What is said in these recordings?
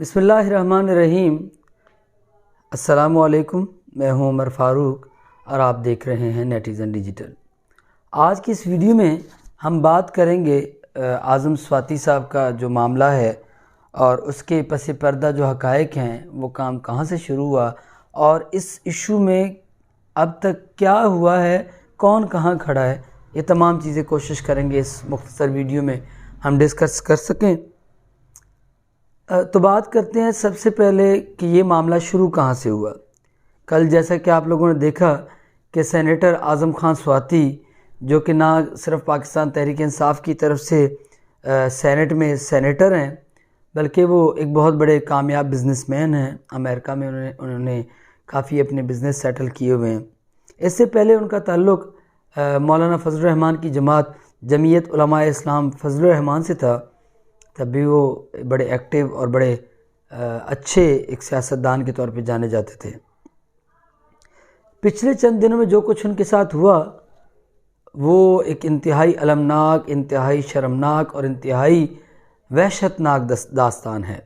بسم اللہ الرحمن الرحیم۔ السلام علیکم، میں ہوں عمر فاروق اور آپ دیکھ رہے ہیں نیٹیزن ڈیجیٹل۔ آج کی اس ویڈیو میں ہم بات کریں گے اعظم سواتی صاحب کا جو معاملہ ہے اور اس کے پس پردہ جو حقائق ہیں وہ کام کہاں سے شروع ہوا اور اس ایشو میں اب تک کیا ہوا ہے، کون کہاں کھڑا ہے، یہ تمام چیزیں کوشش کریں گے اس مختصر ویڈیو میں ہم ڈسکس کر سکیں۔ تو بات کرتے ہیں سب سے پہلے کہ یہ معاملہ شروع کہاں سے ہوا۔ کل جیسا کہ آپ لوگوں نے دیکھا کہ سینیٹر اعظم خان سواتی، جو کہ نہ صرف پاکستان تحریک انصاف کی طرف سے سینٹ میں سینیٹر ہیں بلکہ وہ ایک بہت بڑے کامیاب بزنس مین ہیں۔ امریکہ میں انہوں نے کافی اپنے بزنس سیٹل کیے ہوئے ہیں۔ اس سے پہلے ان کا تعلق مولانا فضل الرحمان کی جمعیت علماء اسلام فضل الرحمان سے تھا۔ تب بھی وہ بڑے ایکٹیو اور بڑے اچھے ایک سیاستدان کے طور پہ جانے جاتے تھے۔ پچھلے چند دنوں میں جو کچھ ان کے ساتھ ہوا وہ ایک انتہائی المناک، انتہائی شرمناک اور انتہائی وحشتناک داستان ہے۔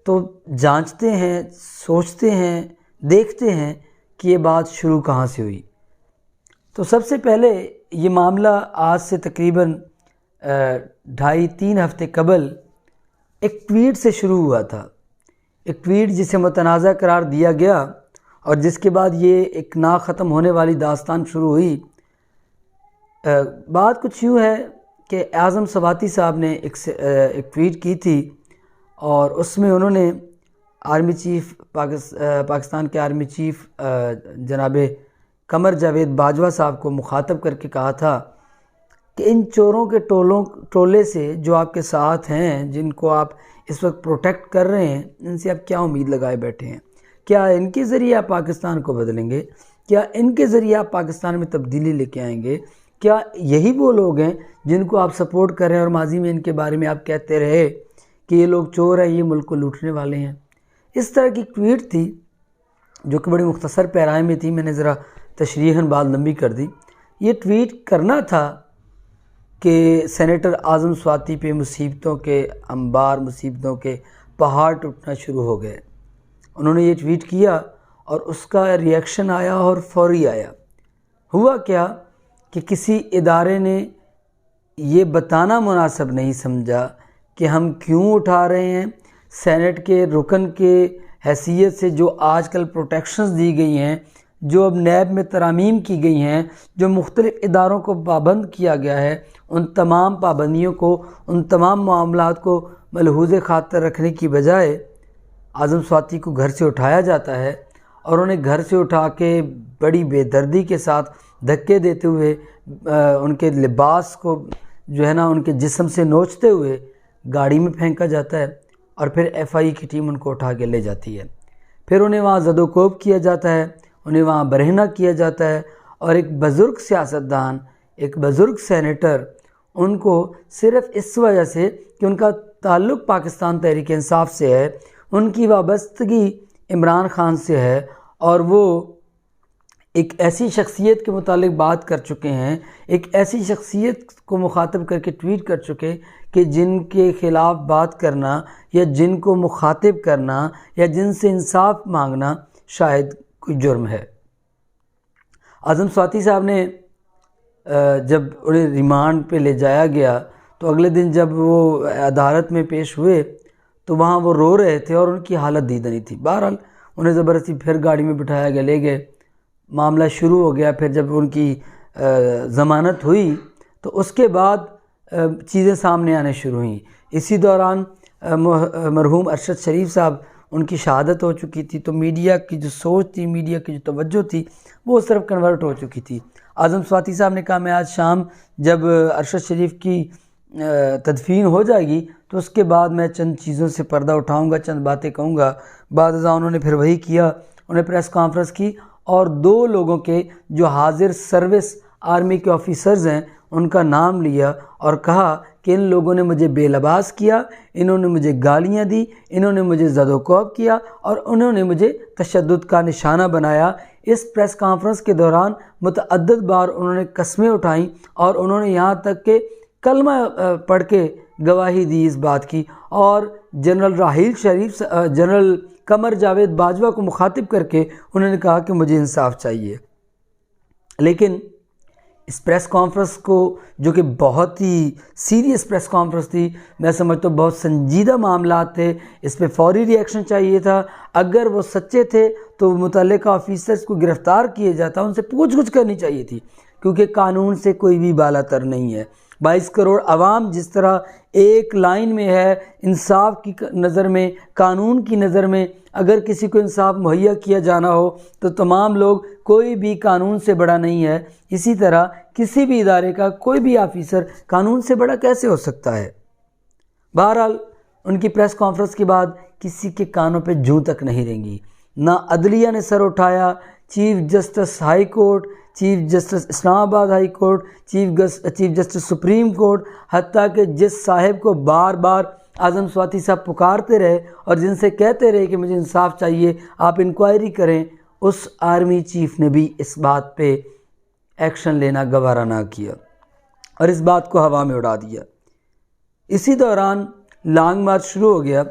تو جانچتے ہیں، سوچتے ہیں، دیکھتے ہیں کہ یہ بات شروع کہاں سے ہوئی۔ تو سب سے پہلے یہ معاملہ آج سے تقریباً 2.5-3 ہفتے قبل ایک ٹویٹ سے شروع ہوا تھا۔ ایک ٹویٹ جسے متنازع قرار دیا گیا اور جس کے بعد یہ ایک نا ختم ہونے والی داستان شروع ہوئی۔ بات کچھ یوں ہے کہ اعظم سواتی صاحب نے ایک ٹویٹ کی تھی اور اس میں انہوں نے آرمی چیف پاکستان کے آرمی چیف جناب قمر جاوید باجوہ صاحب کو مخاطب کر کے کہا تھا کہ ان چوروں کے ٹولے سے جو آپ کے ساتھ ہیں، جن کو آپ اس وقت پروٹیکٹ کر رہے ہیں، ان سے آپ کیا امید لگائے بیٹھے ہیں؟ کیا ان کے ذریعے آپ پاکستان کو بدلیں گے؟ کیا ان کے ذریعے آپ پاکستان میں تبدیلی لے کے آئیں گے؟ کیا یہی وہ لوگ ہیں جن کو آپ سپورٹ کر رہے ہیں اور ماضی میں ان کے بارے میں آپ کہتے رہے کہ یہ لوگ چور ہیں، یہ ملک کو لوٹنے والے ہیں؟ اس طرح کی ٹویٹ تھی جو کہ بڑی مختصر پیرائے میں تھی، میں نے ذرا تشریحاً بات لمبی کر دی۔ یہ ٹویٹ کرنا تھا کہ سینیٹر اعظم سواتی پہ مصیبتوں کے انبار، مصیبتوں کے پہاڑ ٹوٹنا شروع ہو گئے۔ انہوں نے یہ ٹویٹ کیا اور اس کا ریئیکشن آیا اور فوری آیا۔ ہوا کیا کہ کسی ادارے نے یہ بتانا مناسب نہیں سمجھا کہ ہم کیوں اٹھا رہے ہیں۔ سینٹ کے رکن کے حیثیت سے جو آج کل پروٹیکشنز دی گئی ہیں، جو اب نیب میں ترامیم کی گئی ہیں، جو مختلف اداروں کو پابند کیا گیا ہے، ان تمام پابندیوں کو، ان تمام معاملات کو ملحوظ خاطر رکھنے کی بجائے اعظم سواتی کو گھر سے اٹھایا جاتا ہے اور انہیں گھر سے اٹھا کے بڑی بے دردی کے ساتھ دھکے دیتے ہوئے ان کے لباس کو جو ہے نا ان کے جسم سے نوچتے ہوئے گاڑی میں پھینکا جاتا ہے اور پھر ایف آئی کی ٹیم ان کو اٹھا کے لے جاتی ہے۔ پھر انہیں وہاں زد و کوب کیا جاتا ہے، انہیں وہاں برہنہ کیا جاتا ہے اور ایک بزرگ سیاستدان، ایک بزرگ سینیٹر، ان کو صرف اس وجہ سے کہ ان کا تعلق پاکستان تحریک انصاف سے ہے، ان کی وابستگی عمران خان سے ہے اور وہ ایک ایسی شخصیت کے متعلق بات کر چکے ہیں، ایک ایسی شخصیت کو مخاطب کر کے ٹویٹ کر چکے کہ جن کے خلاف بات کرنا یا جن کو مخاطب کرنا یا جن سے انصاف مانگنا شاید کوئی جرم ہے۔ اعظم سواتی صاحب نے جب انہیں ریمانڈ پہ لے جایا گیا تو اگلے دن جب وہ عدالت میں پیش ہوئے تو وہاں وہ رو رہے تھے اور ان کی حالت دیدہ نہیں تھی۔ بہرحال انہیں زبردستی پھر گاڑی میں بٹھایا گیا، لے گئے، معاملہ شروع ہو گیا۔ پھر جب ان کی ضمانت ہوئی تو اس کے بعد چیزیں سامنے آنے شروع ہوئیں۔ اسی دوران مرحوم ارشد شریف صاحب، ان کی شہادت ہو چکی تھی، تو میڈیا کی جو سوچ تھی، میڈیا کی جو توجہ تھی وہ اس طرف کنورٹ ہو چکی تھی۔ اعظم سواتی صاحب نے کہا میں آج شام جب ارشد شریف کی تدفین ہو جائے گی تو اس کے بعد میں چند چیزوں سے پردہ اٹھاؤں گا، چند باتیں کہوں گا۔ بعد ازاں انہوں نے پھر وہی کیا، انہوں نے پریس کانفرنس کی اور 2 لوگوں کے جو حاضر سروس آرمی کے آفیسرز ہیں ان کا نام لیا اور کہا کہ ان لوگوں نے مجھے بے لباس کیا، انہوں نے مجھے گالیاں دی، انہوں نے مجھے زد و کوب کیا اور انہوں نے مجھے تشدد کا نشانہ بنایا۔ اس پریس کانفرنس کے دوران متعدد بار انہوں نے قسمیں اٹھائیں اور انہوں نے یہاں تک کہ کلمہ پڑھ کے گواہی دی اس بات کی، اور جنرل راحیل شریف جنرل قمر جاوید باجوہ کو مخاطب کر کے انہوں نے کہا کہ مجھے انصاف چاہیے۔ لیکن اس پریس کانفرنس کو، جو کہ بہت ہی سیریس پریس کانفرنس تھی، میں سمجھتا ہوں بہت سنجیدہ معاملات تھے، اس پہ فوری ری ایکشن چاہیے تھا۔ اگر وہ سچے تھے تو متعلقہ آفیسرز کو گرفتار کیے جاتا، ان سے پوچھ گچھ کرنی چاہیے تھی، کیونکہ قانون سے کوئی بھی بالا تر نہیں ہے۔ 22 کروڑ عوام جس طرح ایک لائن میں ہے انصاف کی نظر میں، قانون کی نظر میں، اگر کسی کو انصاف مہیا کیا جانا ہو تو تمام لوگ، کوئی بھی قانون سے بڑا نہیں ہے۔ اسی طرح کسی بھی ادارے کا کوئی بھی آفیسر قانون سے بڑا کیسے ہو سکتا ہے؟ بہرحال ان کی پریس کانفرنس کے بعد کسی کے کانوں پہ جوں تک نہیں رینگی، نہ عدلیہ نے سر اٹھایا۔ Chief justice high court, chief justice Islamabad high court, chief justice supreme court, حتیٰ کہ جس صاحب کو بار بار اعظم سواتی صاحب پکارتے رہے اور جن سے کہتے رہے کہ مجھے انصاف چاہیے، آپ انکوائری کریں، اس آرمی چیف نے بھی اس بات پہ ایکشن لینا گوارا نہ کیا اور اس بات کو ہوا میں اڑا دیا۔ اسی دوران لانگ مارچ شروع ہو گیا۔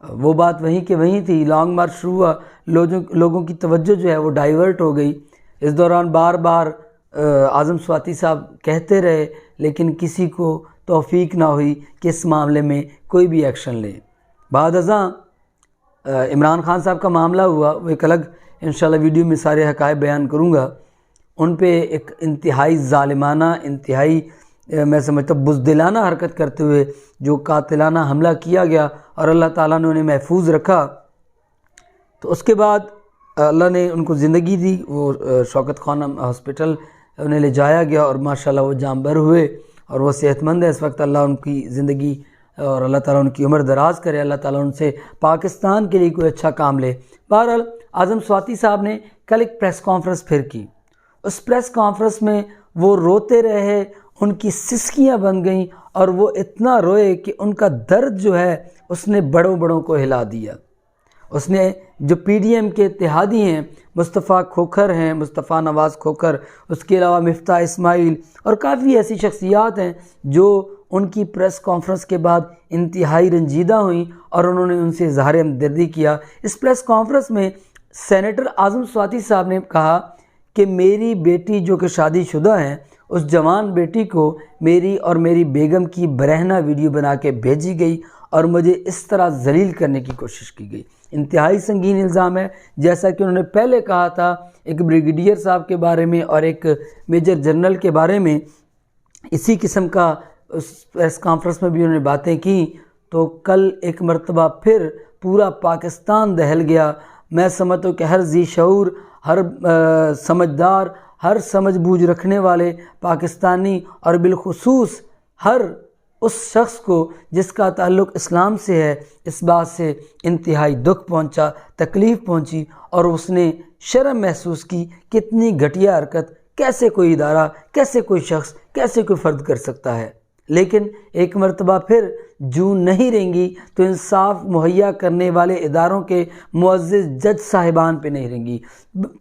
وہ بات وہیں کہ وہیں تھی، لانگ مارچ شروع ہوا، لوگوں کی توجہ جو ہے وہ ڈائیورٹ ہو گئی۔ اس دوران بار بار اعظم سواتی صاحب کہتے رہے، لیکن کسی کو توفیق نہ ہوئی کہ اس معاملے میں کوئی بھی ایکشن لے۔ بعد ازاں عمران خان صاحب کا معاملہ ہوا، وہ ایک الگ انشاءاللہ ویڈیو میں سارے حقائق بیان کروں گا۔ ان پہ ایک انتہائی ظالمانہ، انتہائی میں سمجھتا ہوں بزدلانہ حرکت کرتے ہوئے جو قاتلانہ حملہ کیا گیا اور اللہ تعالیٰ نے انہیں محفوظ رکھا، تو اس کے بعد اللہ نے ان کو زندگی دی۔ وہ شوکت خانم ہاسپٹل انہیں لے جایا گیا اور ماشاءاللہ وہ جاں بر ہوئے اور وہ صحت مند ہے اس وقت۔ اللہ ان کی زندگی اور اللہ تعالیٰ ان کی عمر دراز کرے، اللہ تعالیٰ ان سے پاکستان کے لیے کوئی اچھا کام لے۔ بہرحال اعظم سواتی صاحب نے کل ایک پریس کانفرنس پھر کی۔ اس پریس کانفرنس میں وہ روتے رہے، ان کی سسکیاں بن گئیں اور وہ اتنا روئے کہ ان کا درد جو ہے اس نے بڑوں کو ہلا دیا۔ اس نے جو پی ڈی ایم کے اتحادی ہیں، مصطفیٰ کھوکھر ہیں، مصطفیٰ نواز کھوکھر، اس کے علاوہ مفتاح اسماعیل اور کافی ایسی شخصیات ہیں جو ان کی پریس کانفرنس کے بعد انتہائی رنجیدہ ہوئیں اور انہوں نے ان سے اظہار ہمدردی کیا۔ اس پریس کانفرنس میں سینیٹر اعظم سواتی صاحب نے کہا کہ میری بیٹی جو کہ شادی شدہ ہیں، اس جوان بیٹی کو میری اور میری بیگم کی برہنہ ویڈیو بنا کے بھیجی گئی اور مجھے اس طرح ذلیل کرنے کی کوشش کی گئی۔ انتہائی سنگین الزام ہے، جیسا کہ انہوں نے پہلے کہا تھا ایک بریگیڈیئر صاحب کے بارے میں اور ایک میجر جنرل کے بارے میں۔ اسی قسم کا اس پریس کانفرنس میں بھی انہوں نے باتیں کی، تو کل ایک مرتبہ پھر پورا پاکستان دہل گیا۔ میں سمجھتا ہوں کہ ہر ذی شعور، ہر سمجھدار، ہر سمجھ بوجھ رکھنے والے پاکستانی اور بالخصوص ہر اس شخص کو جس کا تعلق اسلام سے ہے، اس بات سے انتہائی دکھ پہنچا، تکلیف پہنچی اور اس نے شرم محسوس کی۔ کتنی گھٹیا حرکت، کیسے کوئی ادارہ، کیسے کوئی شخص، کیسے کوئی فرد کر سکتا ہے؟ لیکن ایک مرتبہ پھر جوں نہیں رہیں تو انصاف مہیا کرنے والے اداروں کے معزز جج صاحبان پہ نہیں رہیں گی۔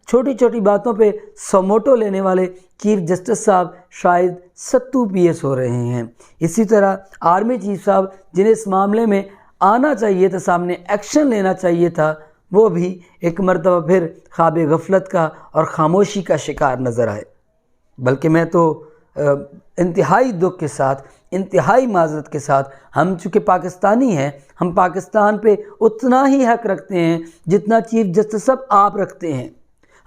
چھوٹی چھوٹی باتوں پہ سموٹو لینے والے چیف جسٹس صاحب شاید ستو پی ایس ہو رہے ہیں۔ اسی طرح آرمی چیف صاحب جنہیں اس معاملے میں آنا چاہیے تھا، سامنے ایکشن لینا چاہیے تھا، وہ بھی ایک مرتبہ پھر خواب غفلت کا اور خاموشی کا شکار نظر آئے۔ بلکہ میں تو انتہائی دکھ کے ساتھ، انتہائی معذرت کے ساتھ، ہم چونکہ پاکستانی ہیں، ہم پاکستان پہ اتنا ہی حق رکھتے ہیں جتنا چیف جسٹس صاحب آپ رکھتے ہیں۔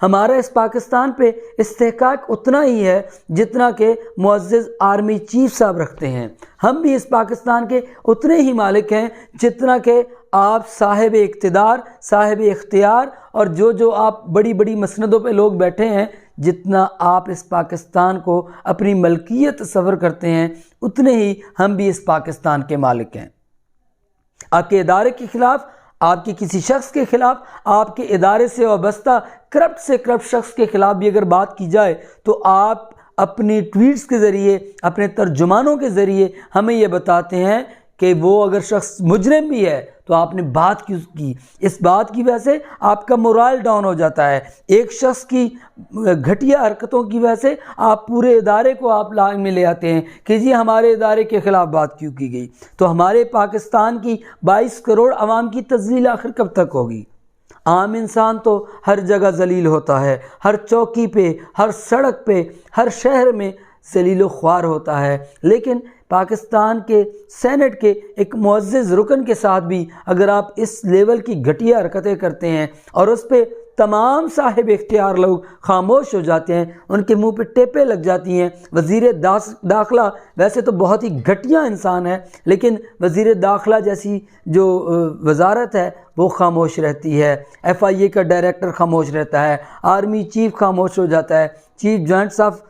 ہمارا اس پاکستان پہ استحقاق اتنا ہی ہے جتنا کہ معزز آرمی چیف صاحب رکھتے ہیں۔ ہم بھی اس پاکستان کے اتنے ہی مالک ہیں جتنا کہ آپ صاحب اقتدار، صاحب اختیار اور جو آپ بڑی بڑی مسندوں پہ لوگ بیٹھے ہیں، جتنا آپ اس پاکستان کو اپنی ملکیت تصور کرتے ہیں، اتنے ہی ہم بھی اس پاکستان کے مالک ہیں۔ آپ کے ادارے کے خلاف، آپ کے کسی شخص کے خلاف، آپ کے ادارے سے وابستہ کرپٹ سے کرپٹ شخص کے خلاف بھی اگر بات کی جائے تو آپ اپنی ٹویٹس کے ذریعے، اپنے ترجمانوں کے ذریعے ہمیں یہ بتاتے ہیں کہ وہ اگر شخص مجرم بھی ہے تو آپ نے بات کیوں کی؟ اس بات کی وجہ سے آپ کا مورال ڈاؤن ہو جاتا ہے. ایک شخص کی گھٹیا حرکتوں کی وجہ سے آپ پورے ادارے کو آپ لائن میں لے آتے ہیں کہ جی ہمارے ادارے کے خلاف بات کیوں کی گئی. تو ہمارے پاکستان کی 22 کروڑ عوام کی تذلیل آخر کب تک ہوگی؟ عام انسان تو ہر جگہ ذلیل ہوتا ہے، ہر چوکی پہ، ہر سڑک پہ، ہر شہر میں ذلیل و خوار ہوتا ہے. لیکن پاکستان کے سینٹ کے ایک معزز رکن کے ساتھ بھی اگر آپ اس لیول کی گھٹیا حرکتیں کرتے ہیں اور اس پہ تمام صاحب اختیار لوگ خاموش ہو جاتے ہیں، ان کے منہ پہ ٹیپیں لگ جاتی ہیں. وزیر داخلہ ویسے تو بہت ہی گھٹیا انسان ہے، لیکن وزیر داخلہ جیسی جو وزارت ہے وہ خاموش رہتی ہے. FIA کا ڈائریکٹر خاموش رہتا ہے، آرمی چیف خاموش ہو جاتا ہے، چیف جوائنٹس آف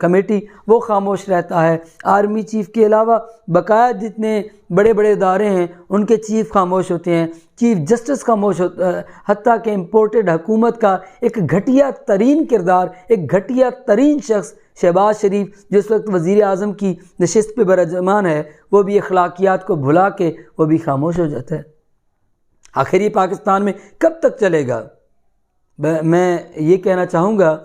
کمیٹی وہ خاموش رہتا ہے. آرمی چیف کے علاوہ بقایا جتنے بڑے بڑے ادارے ہیں ان کے چیف خاموش ہوتے ہیں، چیف جسٹس خاموش ہوتا ہے. حتیٰ کہ امپورٹڈ حکومت کا ایک گھٹیا ترین کردار، ایک گھٹیا ترین شخص شہباز شریف جو اس وقت وزیر اعظم کی نشست پہ برجمان ہے، وہ بھی اخلاقیات کو بھلا کے وہ بھی خاموش ہو جاتا ہے. آخر یہ پاکستان میں کب تک چلے گا؟ میں یہ کہنا چاہوں گا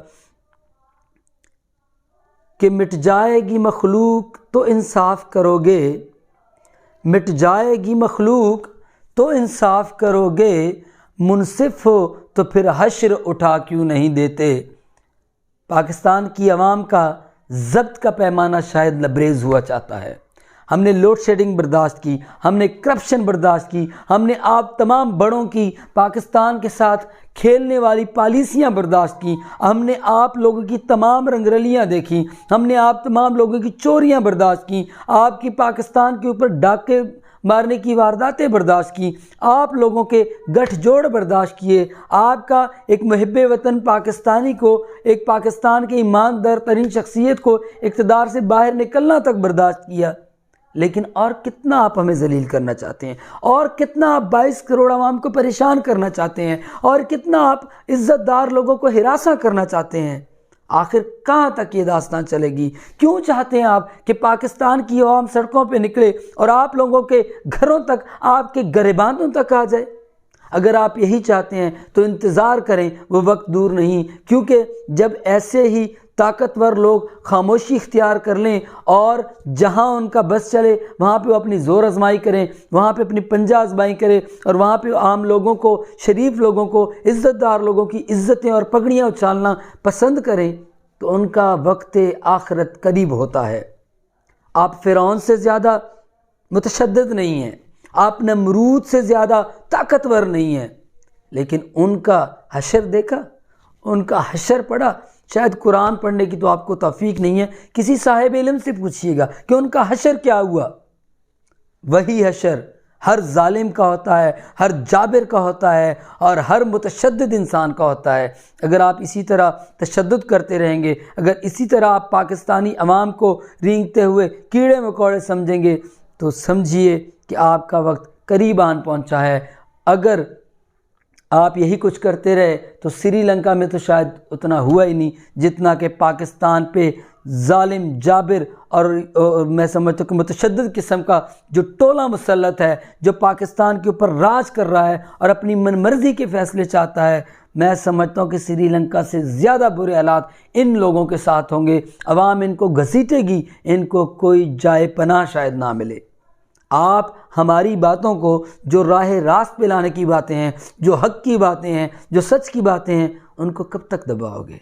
کہ مٹ جائے گی مخلوق تو انصاف کرو گے، مٹ جائے گی مخلوق تو انصاف کرو گے، منصف ہو تو پھر حشر اٹھا کیوں نہیں دیتے. پاکستان کی عوام کا ضبط کا پیمانہ شاید لبریز ہوا چاہتا ہے. ہم نے لوڈ شیڈنگ برداشت کی، ہم نے کرپشن برداشت کی، ہم نے آپ تمام بڑوں کی پاکستان کے ساتھ کھیلنے والی پالیسیاں برداشت کی، ہم نے آپ لوگوں کی تمام رنگرلیاں دیکھی، ہم نے آپ تمام لوگوں کی چوریاں برداشت کی، آپ کی پاکستان کے اوپر ڈاکے مارنے کی وارداتیں برداشت کی، آپ لوگوں کے گٹھ جوڑ برداشت کیے، آپ کا ایک محب وطن پاکستانی کو، ایک پاکستان کے ایماندار ترین شخصیت کو اقتدار سے باہر نکلنا تک برداشت کیا. لیکن اور کتنا آپ ہمیں ذلیل کرنا چاہتے ہیں، اور کتنا آپ 22 کروڑ عوام کو پریشان کرنا چاہتے ہیں، اور کتنا آپ عزت دار لوگوں کو ہراساں کرنا چاہتے ہیں. آخر کہاں تک یہ داستان چلے گی؟ کیوں چاہتے ہیں آپ کہ پاکستان کی عوام سڑکوں پہ نکلے اور آپ لوگوں کے گھروں تک، آپ کے گریبانوں تک آ جائے؟ اگر آپ یہی چاہتے ہیں تو انتظار کریں، وہ وقت دور نہیں. کیونکہ جب ایسے ہی طاقتور لوگ خاموشی اختیار کر لیں اور جہاں ان کا بس چلے وہاں پہ وہ اپنی زور آزمائی کریں، وہاں پہ اپنی پنجہ آزمائی کریں اور وہاں پہ عام لوگوں کو، شریف لوگوں کو، عزت دار لوگوں کی عزتیں اور پگڑیاں اچھالنا پسند کریں، تو ان کا وقت آخرت قریب ہوتا ہے. آپ فرعون سے زیادہ متشدد نہیں ہیں، آپ نمرود سے زیادہ طاقتور نہیں ہیں، لیکن ان کا حشر دیکھا، ان کا حشر پڑھا. شاید قرآن پڑھنے کی تو آپ کو توفیق نہیں ہے، کسی صاحب علم سے پوچھیے گا کہ ان کا حشر کیا ہوا. وہی حشر ہر ظالم کا ہوتا ہے، ہر جابر کا ہوتا ہے اور ہر متشدد انسان کا ہوتا ہے. اگر آپ اسی طرح تشدد کرتے رہیں گے، اگر اسی طرح آپ پاکستانی عوام کو رینگتے ہوئے کیڑے مکوڑے سمجھیں گے، تو سمجھیے کہ آپ کا وقت قریب آن پہنچا ہے. اگر آپ یہی کچھ کرتے رہے تو سری لنکا میں تو شاید اتنا ہوا ہی نہیں جتنا کہ پاکستان پہ ظالم جابر اور میں سمجھتا ہوں کہ متشدد قسم کا جو ٹولہ مسلط ہے، جو پاکستان کے اوپر راج کر رہا ہے اور اپنی من مرضی کے فیصلے چاہتا ہے. میں سمجھتا ہوں کہ سری لنکا سے زیادہ برے حالات ان لوگوں کے ساتھ ہوں گے. عوام ان کو گھسیٹے گی، ان کو کوئی جائے پناہ شاید نہ ملے. آپ ہماری باتوں کو، جو راہ راست پہ لانے کی باتیں ہیں، جو حق کی باتیں ہیں، جو سچ کی باتیں ہیں، ان کو کب تک دباؤ گے؟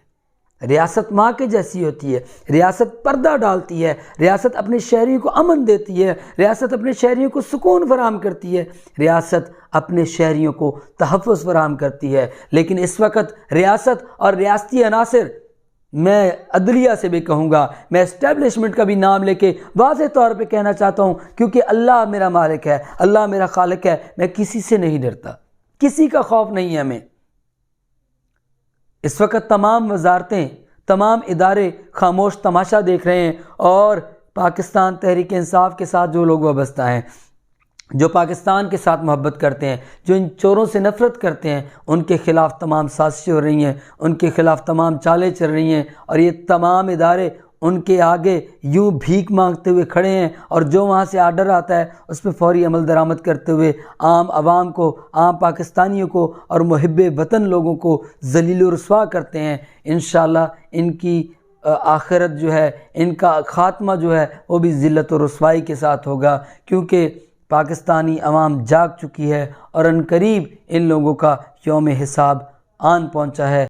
ریاست ماں کے جیسی ہوتی ہے، ریاست پردہ ڈالتی ہے، ریاست اپنے شہریوں کو امن دیتی ہے، ریاست اپنے شہریوں کو سکون فراہم کرتی ہے، ریاست اپنے شہریوں کو تحفظ فراہم کرتی ہے. لیکن اس وقت ریاست اور ریاستی عناصر، میں عدلیہ سے بھی کہوں گا، میں اسٹیبلشمنٹ کا بھی نام لے کے واضح طور پہ کہنا چاہتا ہوں، کیونکہ اللہ میرا مالک ہے، اللہ میرا خالق ہے، میں کسی سے نہیں ڈرتا، کسی کا خوف نہیں ہے ہمیں. اس وقت تمام وزارتیں، تمام ادارے خاموش تماشا دیکھ رہے ہیں، اور پاکستان تحریک انصاف کے ساتھ جو لوگ وابستہ ہیں، جو پاکستان کے ساتھ محبت کرتے ہیں، جو ان چوروں سے نفرت کرتے ہیں، ان کے خلاف تمام سازشیں ہو رہی ہیں، ان کے خلاف تمام چالیں چل رہی ہیں، اور یہ تمام ادارے ان کے آگے یوں بھیک مانگتے ہوئے کھڑے ہیں، اور جو وہاں سے آرڈر آتا ہے اس پہ فوری عمل درآمد کرتے ہوئے عام عوام کو، عام پاکستانیوں کو اور محب وطن لوگوں کو ذلیل و رسوا کرتے ہیں۔ انشاءاللہ ان کی آخرت جو ہے، ان کا خاتمہ جو ہے وہ بھی ذلت و رسوائی کے ساتھ ہوگا، کیونکہ پاکستانی عوام جاگ چکی ہے اور عنقریب ان لوگوں کا یوم حساب آن پہنچا ہے۔